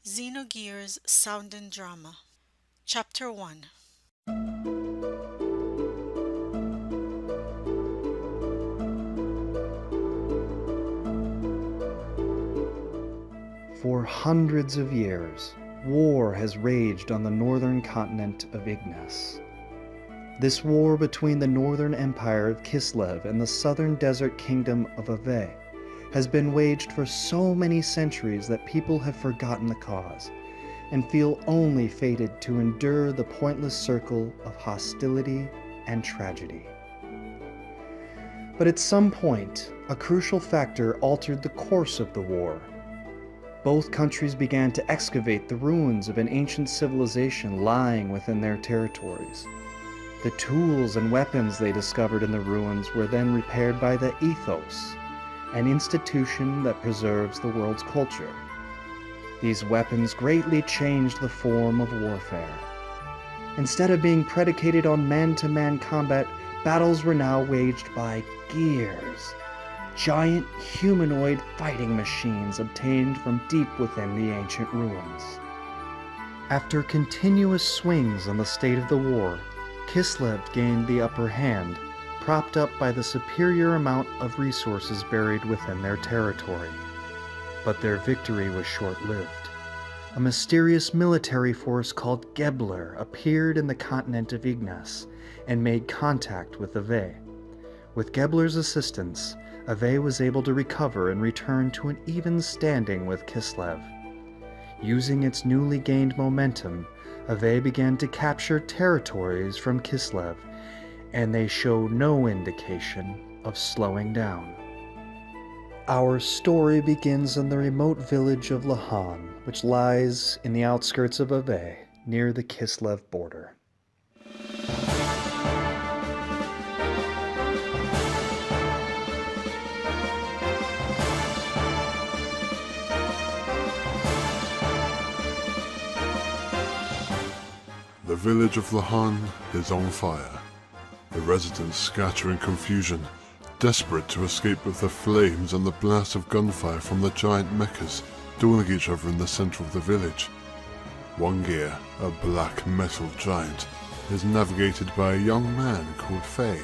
Xenogears Sound and Drama Chapter 1. For hundreds of years, war has raged on the northern continent of Ignis. This war between the northern empire of Kislev and the southern desert kingdom of Ave has been waged for so many centuries that people have forgotten the cause and feel only fated to endure the pointless circle of hostility and tragedy. But at some point, a crucial factor altered the course of the war. Both countries began to excavate the ruins of an ancient civilization lying within their territories. The tools and weapons they discovered in the ruins were then repaired by the Ethos, an institution that preserves the world's culture. These weapons greatly changed the form of warfare. Instead of being predicated on man-to-man combat, battles were now waged by gears, giant humanoid fighting machines obtained from deep within the ancient ruins. After continuous swings on the state of the war, Kislev gained the upper hand, propped up by the superior amount of resources buried within their territory. But their victory was short-lived. A mysterious military force called Gebler appeared in the continent of Ignis and made contact with Ave. With Gebler's assistance, Ave was able to recover and return to an even standing with Kislev. Using its newly gained momentum, Ave began to capture territories from Kislev, and they show no indication of slowing down. Our story begins in the remote village of Lahan, which lies in the outskirts of Ave, near the Kislev border. The village of Lahan is on fire. The residents scatter in confusion, desperate to escape with the flames and the blast of gunfire from the giant mechas dueling each other in the center of the village. One gear, a black metal giant, is navigated by a young man called Faye.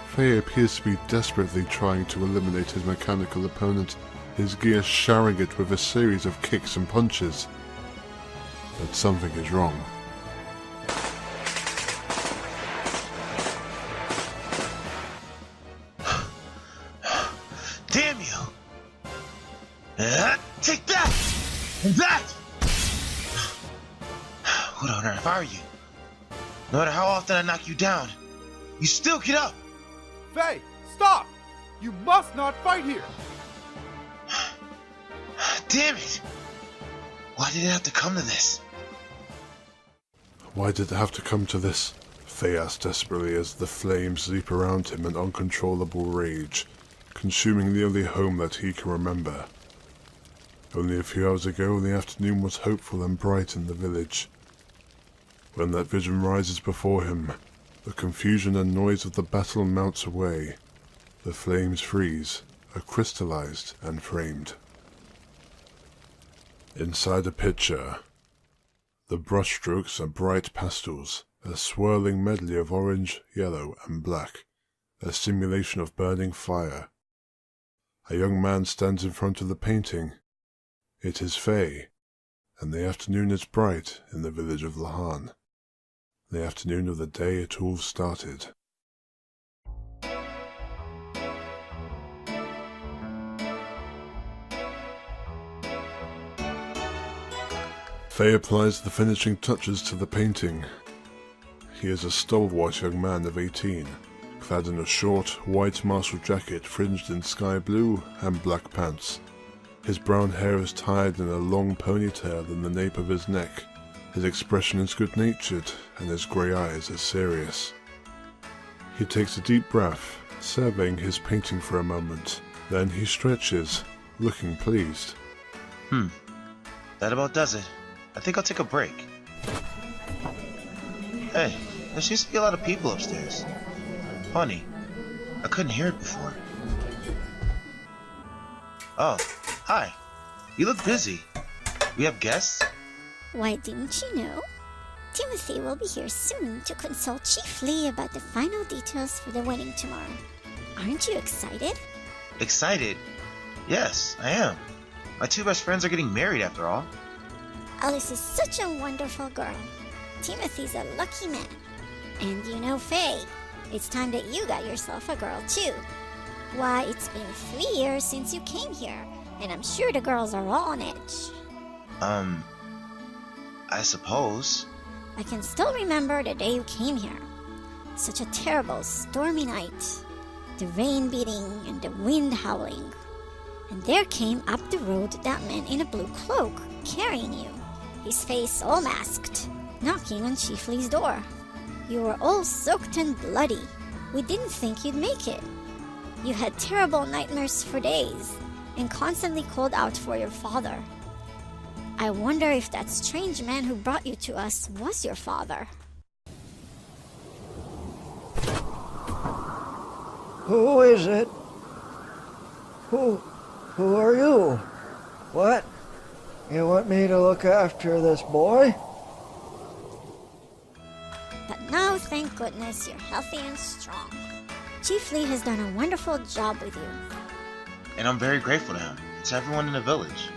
Faye appears to be desperately trying to eliminate his mechanical opponent, his gear showering it with a series of kicks and punches. But something is wrong. Damn you! Take that! And that! Who on earth are you? No matter how often I knock you down, you still get up! Faye, stop! You must not fight here! Damn it! Why did it have to come to this? Why did it have to come to this? Faye asked desperately as the flames leap around him in uncontrollable rage, consuming the only home that he can remember. Only a few hours ago, the afternoon was hopeful and bright in the village. When that vision rises before him, the confusion and noise of the battle melts away. The flames freeze, are crystallized and framed. Inside a picture, the brushstrokes are bright pastels, a swirling medley of orange, yellow, and black, a simulation of burning fire. A young man stands in front of the painting. It is Faye, and the afternoon is bright in the village of Lahan. The afternoon of the day it all started. Faye applies the finishing touches to the painting. He is a stalwart young man of 18, clad in a short, white martial jacket fringed in sky blue and black pants. His brown hair is tied in a long ponytail in the nape of his neck. His expression is good-natured, and his grey eyes are serious. He takes a deep breath, surveying his painting for a moment. Then he stretches, looking pleased. That about does it. I think I'll take a break. Hey, there seems to be a lot of people upstairs. Funny, I couldn't hear it before. Oh, hi. You look busy. We have guests? Why, didn't you know? Timothy will be here soon to consult Chief Lee about the final details for the wedding tomorrow. Aren't you excited? Excited? Yes, I am. My two best friends are getting married after all. Alice is such a wonderful girl. Timothy's a lucky man. And you know, Faye, it's time that you got yourself a girl too. Why, it's been 3 years since you came here, and I'm sure the girls are all on edge. I suppose. I can still remember the day you came here. Such a terrible, stormy night. The rain beating and the wind howling. And there came up the road that man in a blue cloak, carrying you, his face all masked, knocking on Chief Lee's door. You were all soaked and bloody. We didn't think you'd make it. You had terrible nightmares for days, and constantly called out for your father. I wonder if that strange man who brought you to us was your father. Who is it? Who are you? What? You want me to look after this boy? But now, thank goodness, you're healthy and strong. Chief Lee has done a wonderful job with you. And I'm very grateful to him and to everyone in the village.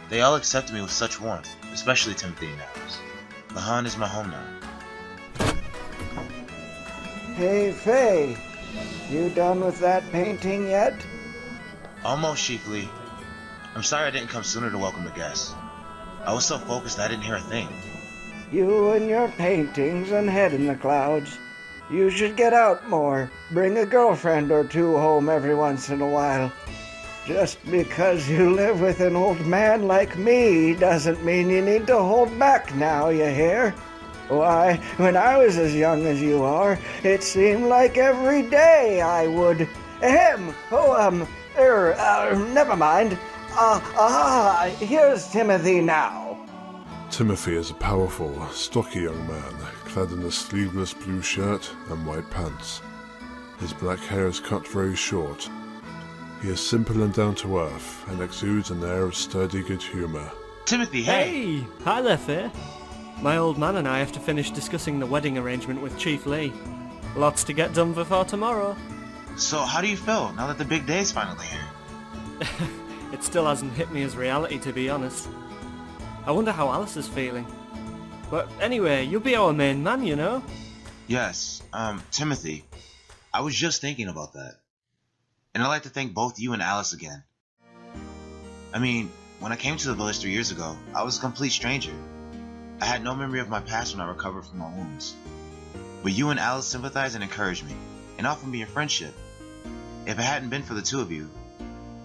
They all accepted me with such warmth, especially Timothy and Alice. Lahan is my home now. Hey, Faye. You done with that painting yet? Almost, Chief Lee. I'm sorry I didn't come sooner to welcome the guests. I was so focused I didn't hear a thing. You and your paintings and head in the clouds. You should get out more. Bring a girlfriend or two home every once in a while. Just because you live with an old man like me doesn't mean you need to hold back now, you hear? Why, when I was as young as you are, it seemed like every day I would... never mind. Here's Timothy now. Timothy is a powerful, stocky young man, clad in a sleeveless blue shirt and white pants. His black hair is cut very short. He is simple and down to earth, and exudes an air of sturdy good humour. Timothy, hey! Hey! Hi there, Faye. My old man and I have to finish discussing the wedding arrangement with Chief Lee. Lots to get done before tomorrow. So how do you feel now that the big day is finally here? It still hasn't hit me as reality, to be honest. I wonder how Alice is feeling. But anyway, you'll be our main man, you know? Yes, Timothy. I was just thinking about that. And I'd like to thank both you and Alice again. I mean, when I came to the village 3 years ago, I was a complete stranger. I had no memory of my past when I recovered from my wounds. But you and Alice sympathized and encouraged me, and offered me a friendship. If it hadn't been for the two of you,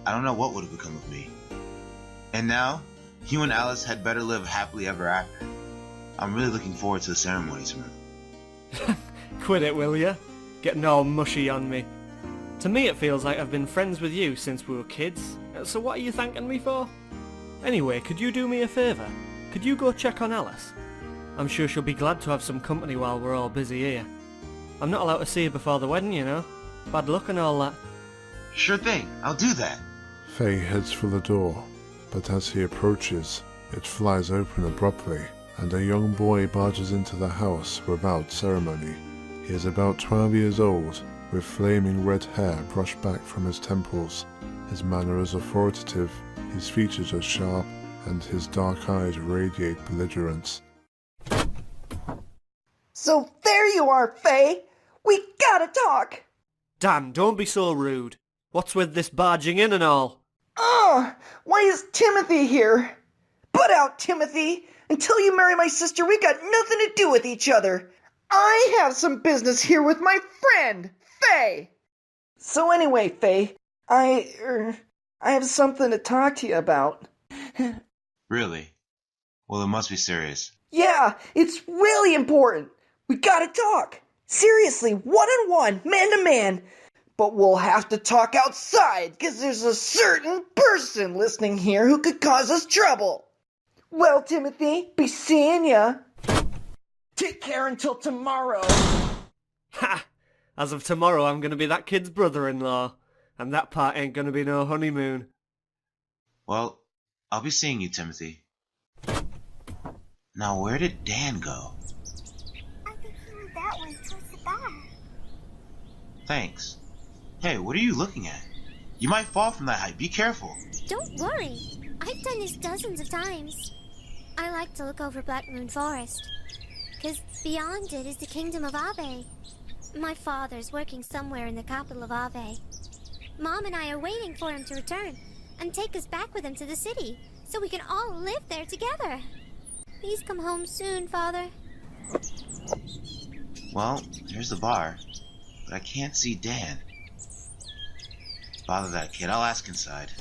I don't know what would have become of me. And now, you and Alice had better live happily ever after. I'm really looking forward to the ceremony tomorrow. Quit it, will ya? Getting all mushy on me. To me it feels like I've been friends with you since we were kids, so what are you thanking me for? Anyway, could you do me a favour? Could you go check on Alice? I'm sure she'll be glad to have some company while we're all busy here. I'm not allowed to see her before the wedding, you know. Bad luck and all that. Sure thing, I'll do that. Faye heads for the door, but as he approaches, it flies open abruptly, and a young boy barges into the house without ceremony. He is about 12 years old, with flaming red hair brushed back from his temples. His manner is authoritative, his features are sharp, and his dark eyes radiate belligerence. So there you are, Faye. We gotta talk. Dan, don't be so rude. What's with this barging in and all? Why is Timothy here? Put out, Timothy. Until you marry my sister, we got nothing to do with each other. I have some business here with my friend, Faye. So anyway, Faye, I have something to talk to you about. Really? Well, it must be serious. Yeah, it's really important. We gotta talk. Seriously, one-on-one, man-to-man. But we'll have to talk outside, 'cause there's a certain person listening here who could cause us trouble. Well, Timothy, be seeing ya. Take care until tomorrow. Ha! As of tomorrow I'm gonna be that kid's brother-in-law. And that part ain't gonna be no honeymoon. Well, I'll be seeing you, Timothy. Now where did Dan go? I think he went that way towards the bar. Thanks. Hey, what are you looking at? You might fall from that height. Be careful. Don't worry. I've done this dozens of times. I like to look over Black Moon Forest, because beyond it is the kingdom of Ave. My father's working somewhere in the capital of Ave. Mom and I are waiting for him to return and take us back with him to the city so we can all live there together. Please come home soon, Father. Well, here's the bar, but I can't see Dan. Bother that kid. I'll ask inside.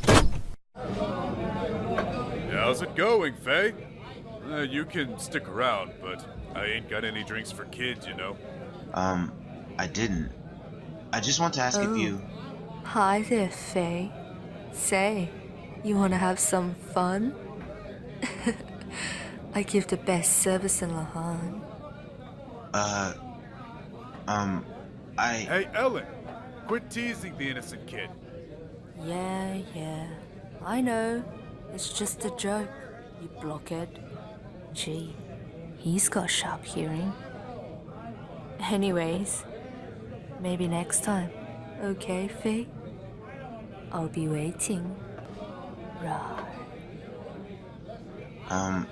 How's it going, Faye? You can stick around, but I ain't got any drinks for kids, you know. I didn't. I just want to ask if you... Hi there, Faye. Say, you wanna have some fun? I give the best service in Lahan. Hey, Ellen, quit teasing the innocent kid. Yeah, I know. It's just a joke, you blockhead. Gee, he's got sharp hearing. Anyways, maybe next time. Okay, Faye? I'll be waiting. Right.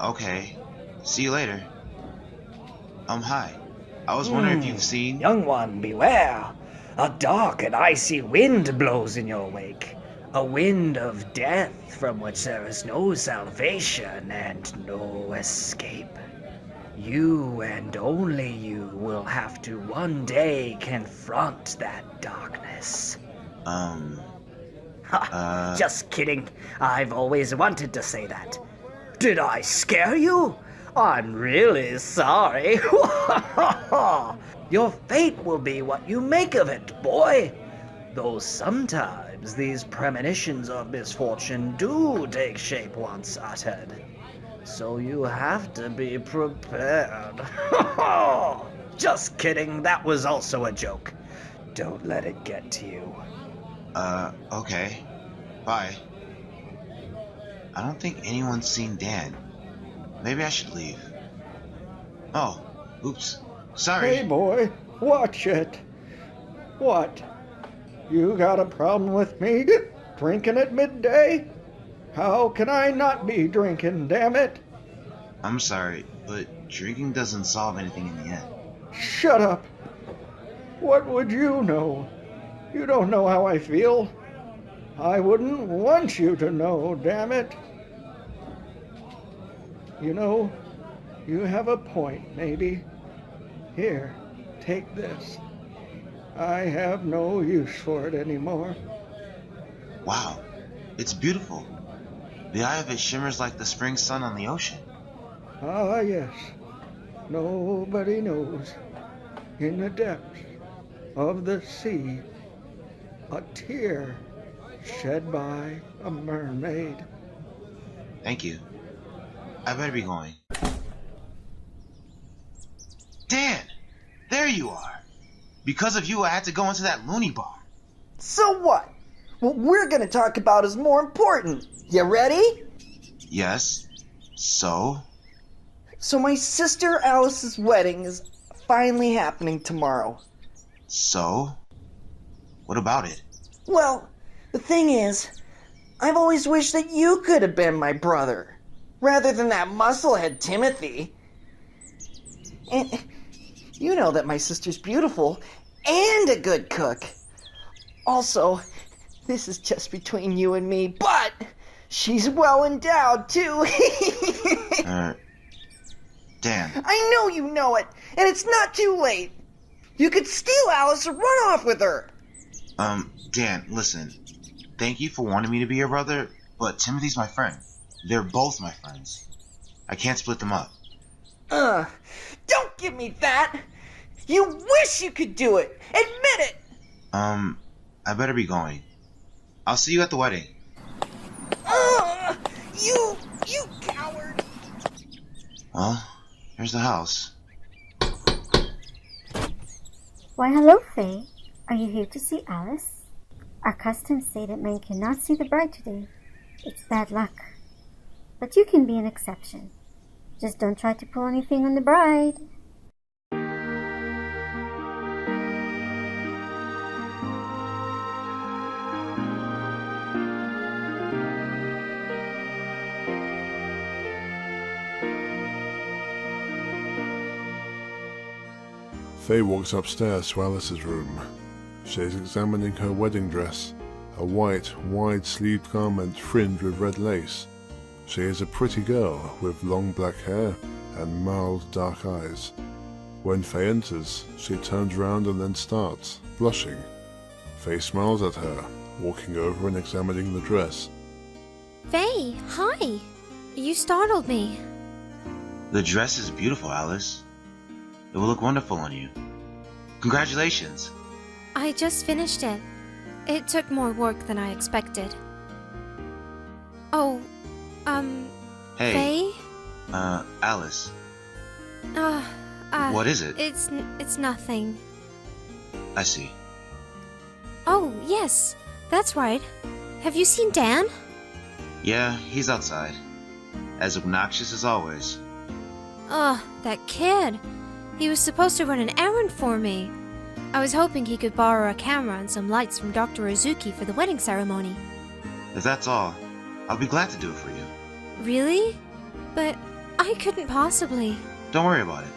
Okay. See you later. Hi. I was wondering if you've seen... Young one, beware. A dark and icy wind blows in your wake. A wind of death from which there is no salvation and no escape. You and only you will have to one day confront that darkness. Just kidding. I've always wanted to say that. Did I scare you? I'm really sorry. Your fate will be what you make of it, boy. Though sometimes these premonitions of misfortune do take shape once uttered. So you have to be prepared. Just kidding, that was also a joke. Don't let it get to you. Okay. Bye. I don't think anyone's seen Dan. Maybe I should leave. Oh, oops. Sorry. Hey boy, watch it. What? You got a problem with me drinking at midday? How can I not be drinking, damn it? I'm sorry, but drinking doesn't solve anything in the end. Shut up. What would you know? You don't know how I feel. I wouldn't want you to know, damn it. You know, you have a point, maybe. Here, take this. I have no use for it anymore. Wow, it's beautiful. The eye of it shimmers like the spring sun on the ocean. Ah, yes. Nobody knows. In the depths of the sea, a tear shed by a mermaid. Thank you. I better be going. Dan! There you are! Because of you, I had to go into that loony bar. So what? What we're gonna talk about is more important. You ready? Yes. So? So my sister Alice's wedding is finally happening tomorrow. So? What about it? Well, the thing is, I've always wished that you could have been my brother, rather than that musclehead Timothy. And you know that my sister's beautiful and a good cook. Also, this is just between you and me, but she's well endowed too. Dan. I know you know it, and it's not too late. You could steal Alice or run off with her. Dan, listen. Thank you for wanting me to be your brother, but Timothy's my friend. They're both my friends. I can't split them up. Don't give me that. You wish you could do it. Admit it. I better be going. I'll see you at the wedding. You coward. Well, here's the house. Why, hello, Faye. Are you here to see Alice? Our customs say that men cannot see the bride today. It's bad luck. But you can be an exception. Just don't try to pull anything on the bride. Faye walks upstairs to Alice's room. She is examining her wedding dress, a white, wide-sleeved garment fringed with red lace. She is a pretty girl with long black hair and mild dark eyes. When Faye enters, she turns round and then starts, blushing. Faye smiles at her, walking over and examining the dress. Faye, hi! You startled me. The dress is beautiful, Alice. It will look wonderful on you. Congratulations! I just finished it. It took more work than I expected. Oh, Hey. Faye? Alice. What is it? It's nothing. I see. Oh, yes, that's right. Have you seen Dan? Yeah, he's outside. As obnoxious as always. Ugh, that kid. He was supposed to run an errand for me. I was hoping he could borrow a camera and some lights from Dr. Izuki for the wedding ceremony. If that's all, I'll be glad to do it for you. Really? But I couldn't possibly. Don't worry about it.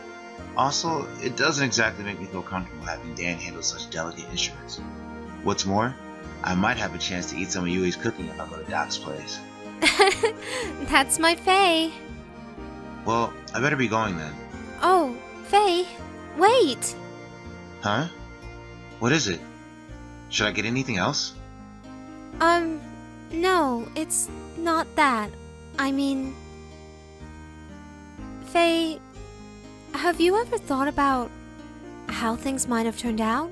Also, it doesn't exactly make me feel comfortable having Dan handle such delicate instruments. What's more, I might have a chance to eat some of Yui's cooking if I go to Doc's place. That's my Faye. Well, I better be going then. Oh, Faye, wait! Huh? What is it? Should I get anything else? No, it's not that. I mean... Faye, have you ever thought about how things might have turned out?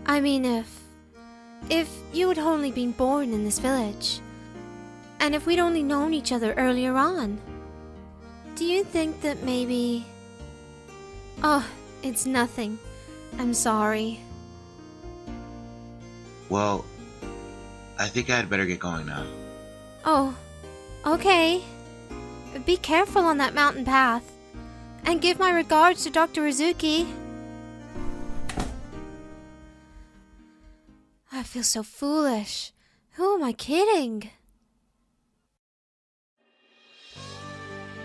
I mean, if you had only been born in this village, and if we'd only known each other earlier on, do you think that maybe... Oh, it's nothing. I'm sorry. Well, I think I'd better get going now. Oh, okay. Be careful on that mountain path. And give my regards to Dr. Izuki. I feel so foolish. Who am I kidding?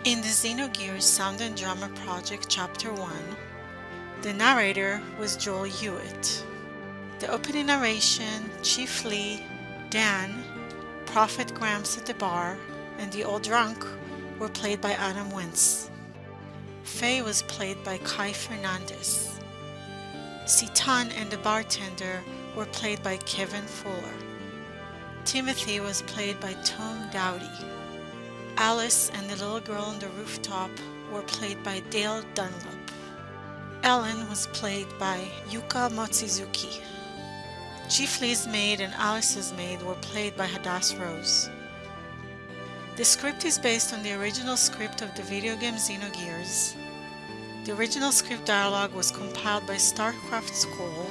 In the Xenogears Sound and Drama Project Chapter 1, the narrator was Joel Hewitt. The opening narration, Chief Lee, Dan, Prophet Gramps at the bar, and the old drunk were played by Adam Wintz. Faye was played by Kai Fernandez. Citan and the bartender were played by Kevin Fuller. Timothy was played by Tom Dowdy. Alice and the little girl on the rooftop were played by Dale Dunlop. Ellen was played by Yuka Mochizuki. Chief Lee's maid and Alice's maid were played by Hadass Rose. The script is based on the original script of the video game Xenogears. The original script dialogue was compiled by StarCraft School,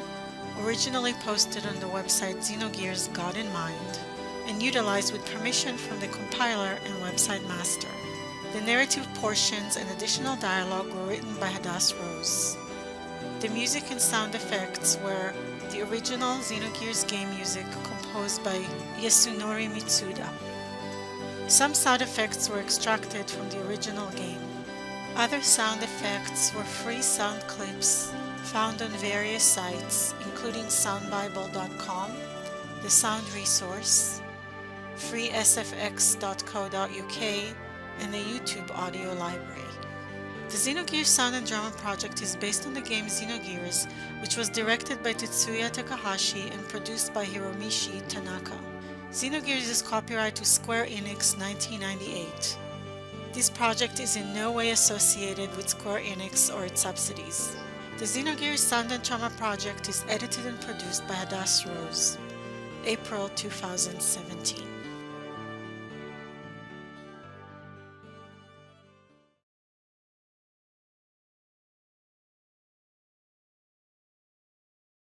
originally posted on the website Xenogears God in Mind, and utilized with permission from the compiler and website master. The narrative portions and additional dialogue were written by Hadass Rose. The music and sound effects were the original Xenogears game music composed by Yasunori Mitsuda. Some sound effects were extracted from the original game. Other sound effects were free sound clips found on various sites, including soundbible.com, the Sound Resource, freesfx.co.uk, and the YouTube audio library. The Xenogears Sound and Drama project is based on the game Xenogears, which was directed by Tetsuya Takahashi and produced by Hiromichi Tanaka. Xenogears is copyright to SQUARE-ENIX 1998. This project is in no way associated with SQUARE-ENIX or its subsidies. The Xenogears Sound and Drama project is edited and produced by Hadass Rose. April 2017.